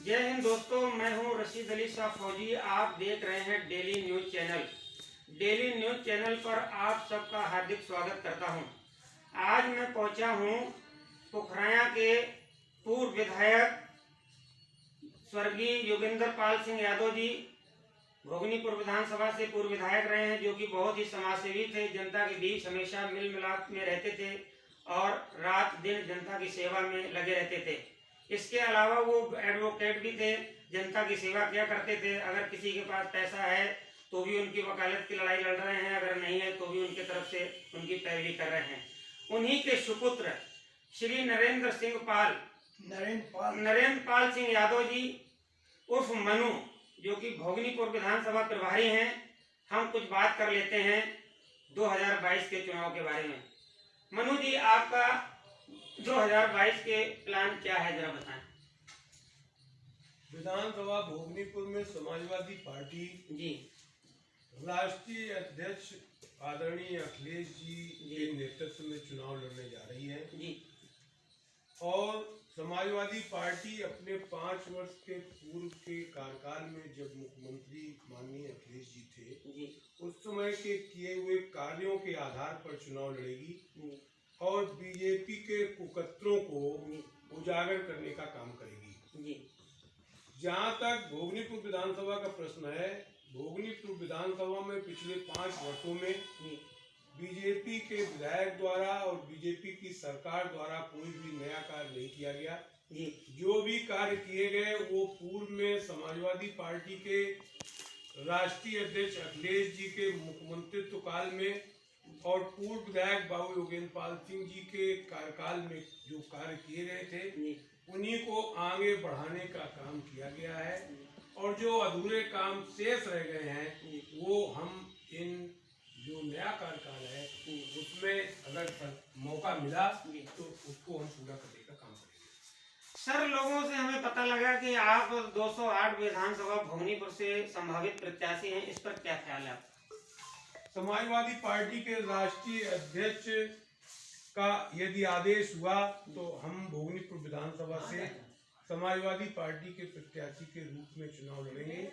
जय हिंद दोस्तों, मैं हूं रशीद अली शाह फौजी। आप देख रहे हैं daily news channel. Daily news channel पर आप सबका हार्दिक स्वागत करता हूं। आज मैं पहुंचा हूं पोखराया के पूर्व विधायक स्वर्गीय योगेंद्र पाल सिंह यादव जी, भोगनीपुर विधानसभा से पूर्व विधायक रहे हैं, जो कि बहुत ही समाजसेवी थे। जनता के बीच हमेशा मिल मिलाप में रहते थे और रात दिन जनता की सेवा में लगे रहते थे। इसके अलावा वो एडवोकेट भी थे, जनता की सेवा किया करते थे। अगर किसी के पास पैसा है तो भी उनकी वकालत की लड़ाई लड़ रहे हैं, अगर नहीं है तो भी उनकी तरफ से उनकी पैरवी कर रहे हैं। उन्हीं के सुपुत्र श्री नरेंद्र पाल सिंह यादव जी उर्फ मनु, जो कि भोगनीपुर विधानसभा प्रभारी हैं। हम कुछ बात कर लेते हैं 2022 के चुनाव के बारे में। मनु जी, आपका 2022 के प्लान क्या है, जरा बताएं। विधानसभा भोगनीपुर में समाजवादी पार्टी जी राष्ट्रीय अध्यक्ष आदरणीय अखिलेश जी के नेतृत्व में चुनाव लड़ने जा रही है जी और समाजवादी पार्टी अपने 5 वर्ष के पूर्व के कार्यकाल में जब मुख्यमंत्री माननीय अखिलेश जी थे जी उस समय के किए हुए कार्यों के आधार पर चुनाव लड़ेगी और बीजेपी के कुकर्तों को उजागर करने का काम करेगी। जी जहाँ तक भोगनीपुर विधानसभा का प्रश्न है, भोगनीपुर विधानसभा में पिछले 5 वर्षों में बीजेपी के विधायक द्वारा और बीजेपी की सरकार द्वारा कोई भी नया कार्य नहीं किया गया। जो भी कार्य किए गए वो पूर्व में समाजवादी पार्टी के राष्ट्रीय अध्यक्ष अखिलेश जी के मुख्यमंत्रित्व काल में और पूर्व विधायक बाबू योगेंद्र पाल सिंह जी के कार्यकाल में जो कार्य किए गए थे उन्हीं को आगे बढ़ाने का काम किया गया है और जो अधूरे काम शेष रह गए हैं वो हम इन जो नया कार्यकाल है उसमें अगर मौका मिला तो उसको हम पूरा करने का काम करेंगे। सर, लोगों से हमें पता लगा कि आप 208 विधानसभा भोगनीपुर से संभावित प्रत्याशी हैं, इस पर क्या ख्याल है आपका? समाजवादी पार्टी के राष्ट्रीय अध्यक्ष का यदि आदेश हुआ तो हम भोगनीपुर विधानसभा से समाजवादी पार्टी के प्रत्याशी के रूप में चुनाव लड़ेंगे।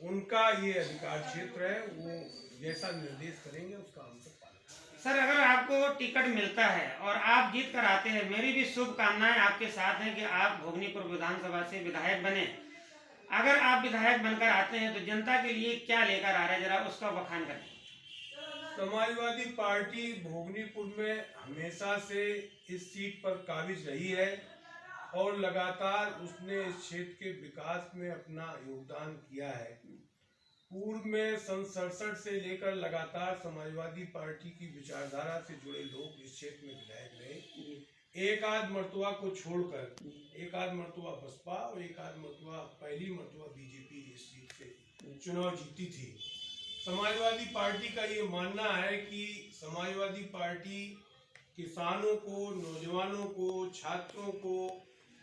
उनका ये अधिकार क्षेत्र है, वो जैसा निर्देश करेंगे उसका हम सब पालन करेंगे। सर, अगर आपको टिकट मिलता है और आप जीत कर आते हैं, मेरी भी शुभकामनाएं आपके साथ हैं कि आप भोगनीपुर विधानसभा से विधायक बने। अगर आप विधायक बनकर आते हैं तो जनता के लिए क्या लेकर आ रहे हैं, जरा उसका बखान करें। समाजवादी पार्टी भोगनीपुर में हमेशा से इस सीट पर काबिज रही है और लगातार उसने इस क्षेत्र के विकास में अपना योगदान किया है। पूर्व में सन 67 से लेकर लगातार समाजवादी पार्टी की विचारधारा से जुड़े लोग इस क्षेत्र में विधायक रहे। एक आध मर्तबा को छोड़कर एक आध मर्तबा बसपा और एक आध मर्तबा पहली मर्तबा बीजेपी इस सीट से चुनाव जीती थी। समाजवादी पार्टी का ये मानना है कि समाजवादी पार्टी किसानों को, नौजवानों को, छात्रों को,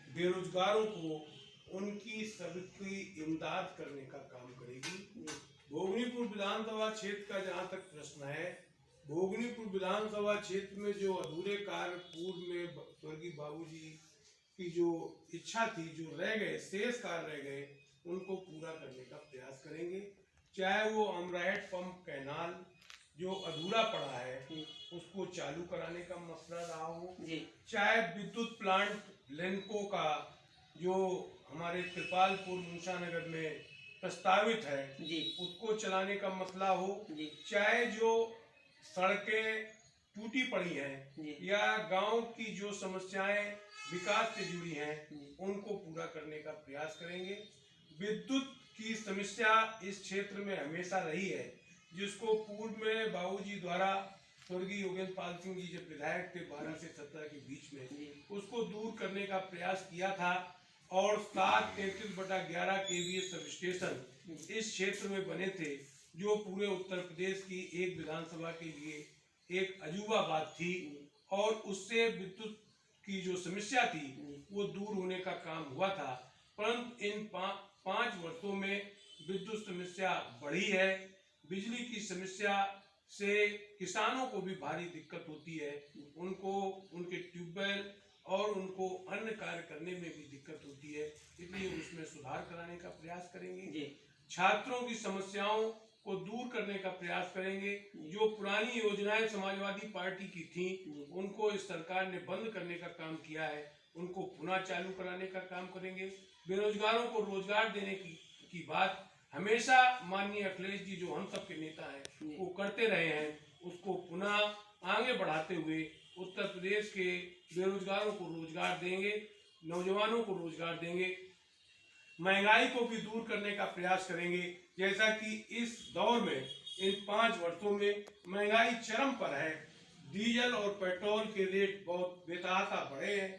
बेरोजगारों को उनकी सबकी इमदाद करने का काम करेगी। भोगनीपुर विधानसभा क्षेत्र का जहाँ तक प्रश्न है, भोगनीपुर विधानसभा क्षेत्र में जो अधूरे कार्य पूर्व में स्वर्गीय बाबूजी की जो इच्छा थी, जो रह गए, शेष कार्य रह गए, उनको पूरा करने का प्रयास करेंगे। चाहे वो अमराइट पंप कैनाल जो अधूरा पड़ा है उसको चालू कराने का मसला रहा हो, चाहे विद्युत प्लांट लेनको का जो हमारे कृपालपुर मूसानगर में प्रस्तावित है उसको चलाने का मसला हो, चाहे जो सड़कें टूटी पड़ी हैं या गांव की जो समस्याएं विकास से जुड़ी हैं उनको पूरा करने का प्रयास करेंगे। विद्युत की समस्या इस क्षेत्र में हमेशा रही है, जिसको पूर्व में बाबूजी द्वारा स्वर्गीय योगेंद्र पाल सिंह जी जब विधायक थे 12 से 17 के बीच में उसको दूर करने का प्रयास किया था और 733/11 केवीए सब स्टेशन इस क्षेत्र में बने थे, जो पूरे उत्तर प्रदेश की एक विधानसभा के लिए एक अजूबा बात थी और उससे विद्युत की जो समस्या थी वो दूर होने का काम हुआ था। परंतु इन 5 वर्षों में विद्युत समस्या बढ़ी है। बिजली की समस्या से किसानों को भी भारी दिक्कत होती है, उनको उनके ट्यूबवेल और उनको अन्य कार्य करने में भी दिक्कत होती है। इसलिए थी उसमें सुधार कराने का प्रयास करेंगे। जी छात्रों की समस्याओं को दूर करने का प्रयास करेंगे। जो पुरानी योजनाएं समाजवादी पार्टी की थी उनको इस सरकार ने बंद करने का काम किया है, उनको पुनः चालू कराने का काम करेंगे। बेरोजगारों को रोजगार देने की बात हमेशा माननीय अखिलेश जी जो हम सबके नेता हैं वो करते रहे हैं, उसको पुनः आगे बढ़ाते हुए उत्तर प्रदेश के बेरोजगारों को रोजगार देंगे, नौजवानों को रोजगार देंगे, महंगाई को भी दूर करने का प्रयास करेंगे। जैसा कि इस दौर में इन 5 वर्षों में महंगाई चरम पर है, डीजल और पेट्रोल के रेट बहुत बेतहाशा बढ़े हैं।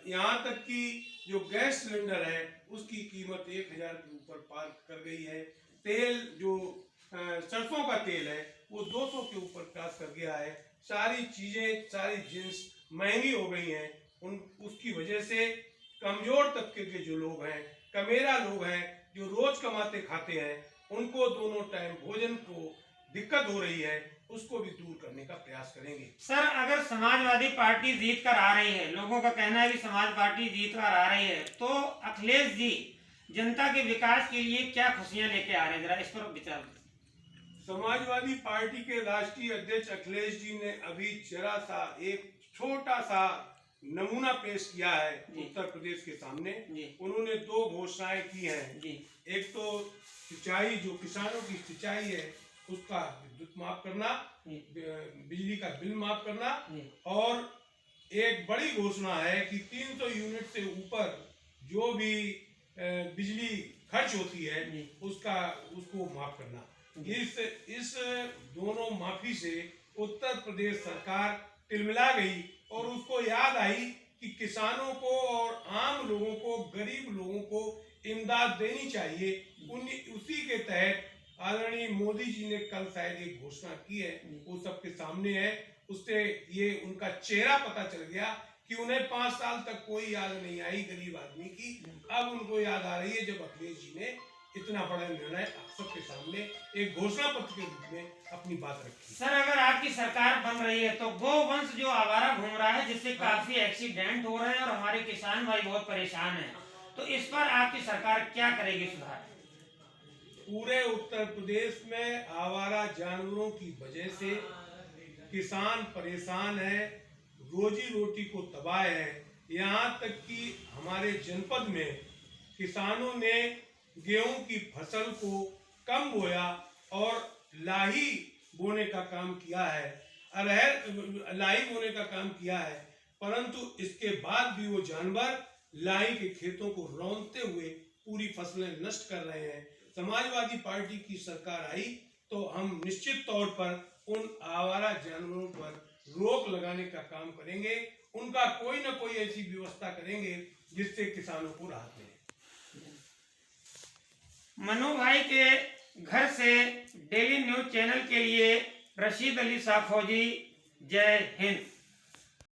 यहाँ तक कि जो गैस सिलेंडर है उसकी कीमत 1000 के ऊपर पार कर गई है। तेल जो सरसों का तेल है वो 200 के ऊपर क्रॉस कर गया है। सारी चीजें, सारी जिन्स महंगी हो गई हैं। उसकी वजह से कमजोर तबके के जो लोग हैं, कमेरा लोग हैं, जो रोज कमाते खाते हैं, उनको दोनों टाइम भोजन को दिक्कत हो रही है, उसको भी दूर करने का प्रयास करेंगे। सर, अगर समाजवादी पार्टी जीत कर आ रही है, लोगों का कहना है कि समाज पार्टी जीत कर आ रही है, तो अखिलेश जी जनता के विकास के लिए क्या खुशियां लेके आ रहे हैं, जरा इस पर विचार। समाजवादी पार्टी के राष्ट्रीय अध्यक्ष अखिलेश जी ने अभी जरा सा एक छोटा सा नमूना पेश किया है उत्तर प्रदेश के सामने। उन्होंने 2 घोषणाएं की हैं। एक तो सिंचाई, जो किसानों की सिंचाई है उसका विद्युत माफ करना, बिजली का बिल माफ करना, और एक बड़ी घोषणा है कि 300 यूनिट से ऊपर जो भी बिजली खर्च होती है उसको माफ करना। इस दोनों माफी से उत्तर प्रदेश सरकार तिलमिला गई और उसको याद आई कि किसानों को और आम लोगों को, गरीब लोगों को इमदाद देनी चाहिए। उसी के तहत आदरणीय मोदी जी ने कल शायद एक घोषणा की है, वो सबके सामने है। उससे ये उनका चेहरा पता चल गया कि उन्हें 5 साल तक कोई याद नहीं आई गरीब आदमी की। अब उनको याद आ रही है जब अखिलेश जी ने इतना बड़ा निर्णय सबके सामने एक घोषणा पत्र के रूप में अपनी बात रखी। सर, अगर आपकी सरकार बन रही है तो गोवंश जो आवारा घूम रहा है, जिससे काफी एक्सीडेंट हो रहे हैं और हमारे किसान भाई बहुत परेशान हैं, तो इस पर आपकी सरकार क्या करेगी सुधार? पूरे उत्तर प्रदेश में आवारा जानवरों की वजह से किसान परेशान है, रोजी रोटी को तबाह है। यहाँ तक कि हमारे जनपद में किसानों ने गेहूं की फसल को कम बोया और लाही बोने का काम किया है, लाही बोने का काम किया है, परंतु इसके बाद भी वो जानवर लाही के खेतों को रौंदते हुए पूरी फसलें नष्ट कर रहे हैं। समाजवादी पार्टी की सरकार आई तो हम निश्चित तौर पर उन आवारा जानवरों पर रोक लगाने का काम करेंगे, उनका कोई ना कोई ऐसी व्यवस्था करेंगे जिससे किसानों को राहत मिले। मनु भाई के घर से डेली न्यूज चैनल के लिए रशीद अली शाह फौजी, जय हिंद।